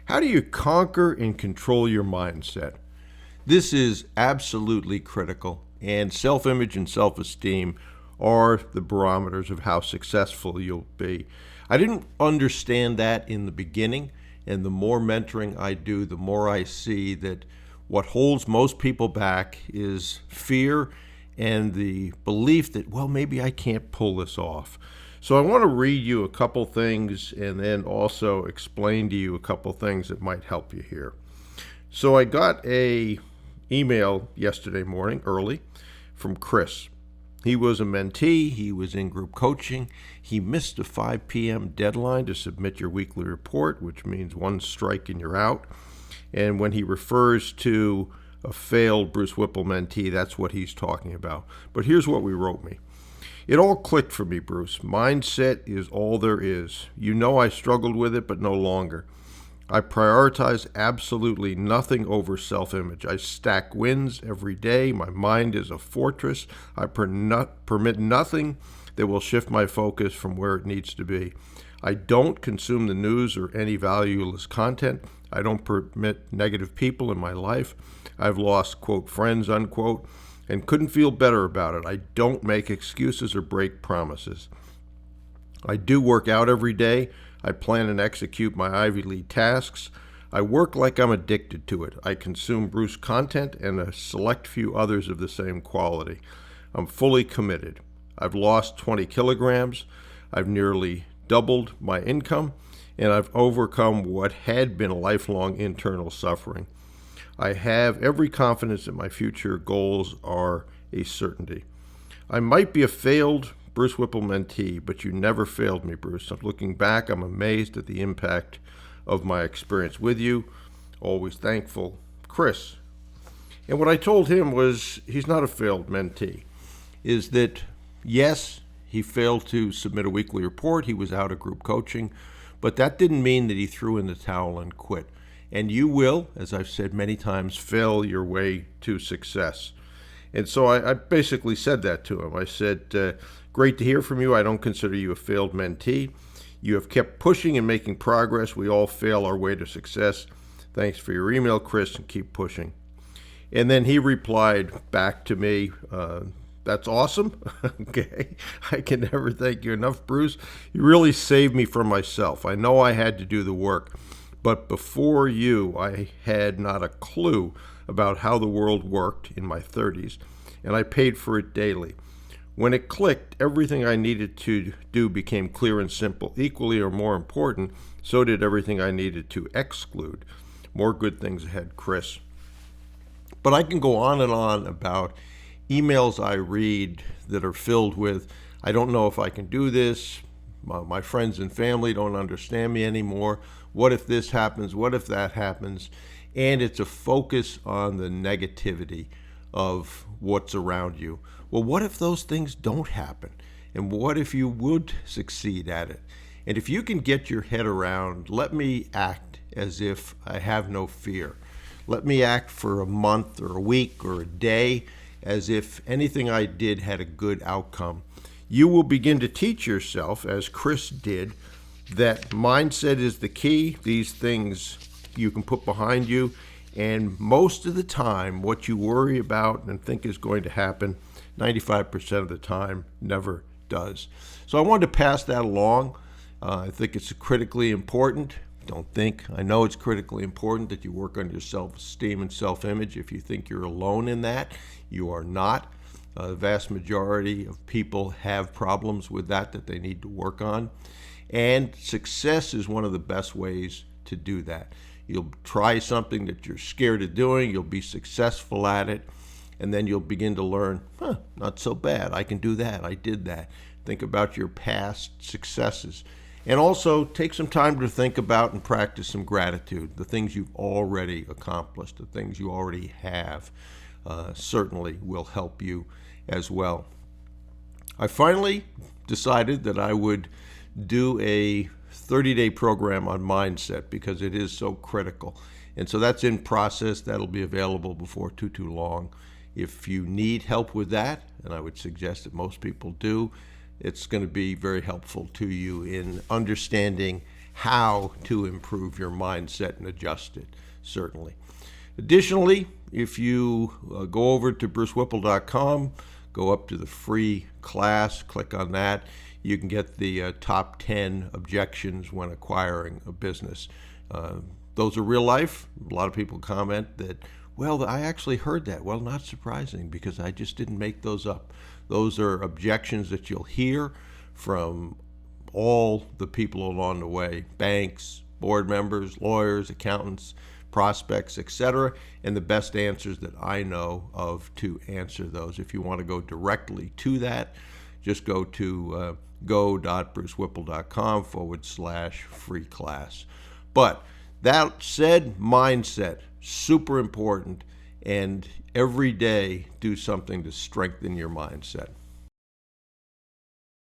How do you conquer and control your mindset? This is absolutely critical, and self-image and self-esteem are the barometers of how successful you'll be. I didn't understand that in the beginning, and the more mentoring I do, the more I see that what holds most people back is fear and the belief that, well, maybe I can't pull this off. So I want to read you a couple things and then also explain to you a couple things that might help you here. So I got a email yesterday morning early from Chris. He was a mentee. He was in group coaching. He missed a 5 p.m. deadline to submit your weekly report, which means one strike and you're out. And when he refers to a failed Bruce Whipple mentee, that's what he's talking about. But here's what he wrote me. It all clicked for me, Bruce. Mindset is all there is. You know I struggled with it, but no longer. I prioritize absolutely nothing over self-image. I stack wins every day. My mind is a fortress. I permit nothing that will shift my focus from where it needs to be. I don't consume the news or any valueless content. I don't permit negative people in my life. I've lost, quote, friends, unquote, and couldn't feel better about it. I don't make excuses or break promises. I do work out every day. I plan and execute my Ivy League tasks. I work like I'm addicted to it. I consume Bruce content and a select few others of the same quality. I'm fully committed. I've lost 20 kilograms. I've nearly doubled my income, and I've overcome what had been a lifelong internal suffering. I have every confidence that my future goals are a certainty. I might be a failed Bruce Whipple mentee, but you never failed me, Bruce. Looking back, I'm amazed at the impact of my experience with you. Always thankful, Chris. And what I told him was he's not a failed mentee, is that yes, he failed to submit a weekly report. He was out of group coaching, but that didn't mean that he threw in the towel and quit. And you will, as I've said many times, fail your way to success. And so I basically said that to him. I said, great to hear from you. I don't consider you a failed mentee. You have kept pushing and making progress. We all fail our way to success. Thanks for your email, Chris, and keep pushing. And then he replied back to me, that's awesome. Okay. I can never thank you enough, Bruce. You really saved me from myself. I know I had to do the work, but before you, I had not a clue about how the world worked in my 30s, and I paid for it daily. When it clicked, everything I needed to do became clear and simple. Equally or more important, so did everything I needed to exclude. More good things ahead, Chris. But I can go on and on about emails I read that are filled with, I don't know if I can do this. My friends and family don't understand me anymore. What if this happens? What if that happens? And it's a focus on the negativity of what's around you. Well, what if those things don't happen? And what if you would succeed at it? And if you can get your head around, let me act as if I have no fear. Let me act for a month or a week or a day as if anything I did had a good outcome. You will begin to teach yourself, as Chris did, that mindset is the key. These things you can put behind you. And most of the time, what you worry about and think is going to happen, 95% of the time, never does. So I wanted to pass that along. I think it's critically important. I know it's critically important that you work on your self-esteem and self-image. If you think you're alone in that, you are not. The vast majority of people have problems with that they need to work on. And success is one of the best ways to do that. You'll try something that you're scared of doing, you'll be successful at it, and then you'll begin to learn, not so bad, I can do that, I did that. Think about your past successes. And also take some time to think about and practice some gratitude. The things you've already accomplished, the things you already have, certainly will help you as well. I finally decided that I would do a 30-day program on mindset because it is so critical. And so that's in process. That'll be available before too long. If you need help with that, and I would suggest that most people do, it's going to be very helpful to you in understanding how to improve your mindset and adjust it, certainly. Additionally, if you go over to brucewhipple.com, go up to the free class, click on that, you can get the top 10 objections when acquiring a business. Those are real life. A lot of people comment that, well, I actually heard that. Well, not surprising, because I just didn't make those up. Those are objections that you'll hear from all the people along the way: banks, board members, lawyers, accountants, prospects, etc., and the best answers that I know of to answer those. If you want to go directly to that, just go to go.brucewhipple.com/free class. But that said, mindset, super important, and every day do something to strengthen your mindset.